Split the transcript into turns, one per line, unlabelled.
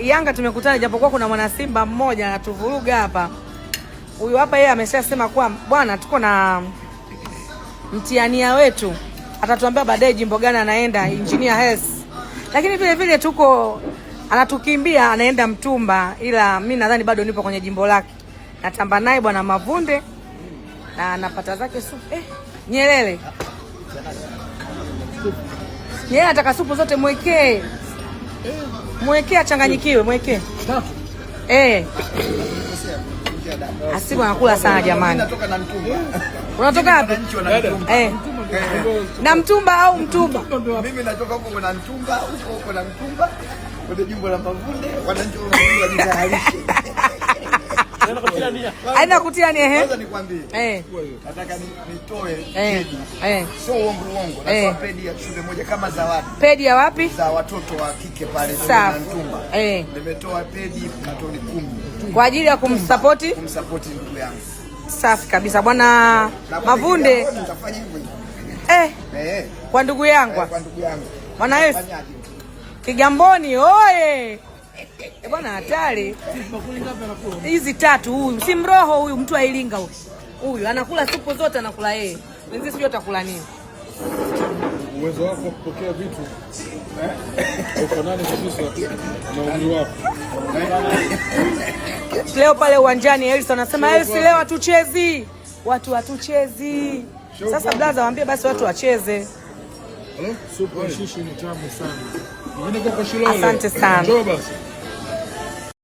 Yanga tumekutana, japokuwa kuna mwana Simba mmoja anatuvuruga hapa. Huyu hapa yeye ameshasema kwa bwana, tuko na mtiania wetu, atatuambia baadaye jimbo gani anaenda, Engineer Health. Lakini vile vile tuko anatukimbia, anaenda Mtumba, ila mimi nadhani bado nipo kwenye jimbo lake. Natamba naye bwana Mavunde na anapata zake supu. Nyelele. Yeye anataka supu zote mwekee. Mwekee achanganyikiwe, mwekee. Asibu anakula sana jamani.
Natoka na Mtumba.
Unatoka wapi? Na Mtumba au Mtumba?
Mimi natoka huko na Mtumba, huko na Mtumba. Kwenye jimbo la Mavunde, wananchi wanajitayarisha.
Aina kutia ni
Kwanza nikwambie. Nataka nitoe pedi. Sio uongo. Natoa pedi ya shule moja kama zawadi.
Pedi ya wapi?
Za watoto wa kike pale na Mtumba. Nimetoa pedi katoni 10.
Kwa ajili ya kumsupport
ndugu yangu.
Safi kabisa bwana Mavunde.
Tutafanya hivyo.
Kwa ndugu yangu.
Kwa ndugu yangu.
Bwana Yesu. Kigamboni oye. Bwana hatari. Hizi tatu huyu, si mroho huyu, mtu wa Iringa huyu. Huyu anakula supu zote, anakula yeye. Wenzi sio atakula nini?
Uwezo wako kupokea vitu. Ufanane kabisa na umri wako.
Leo pale uwanjani Elsa anasema Elsa leo hatuchezi. Watu hatuchezi. Sasa blaza waambie basi watu wacheze.
Supu ya shishi ni tamu sana. Asante
sana.
Njoo basi.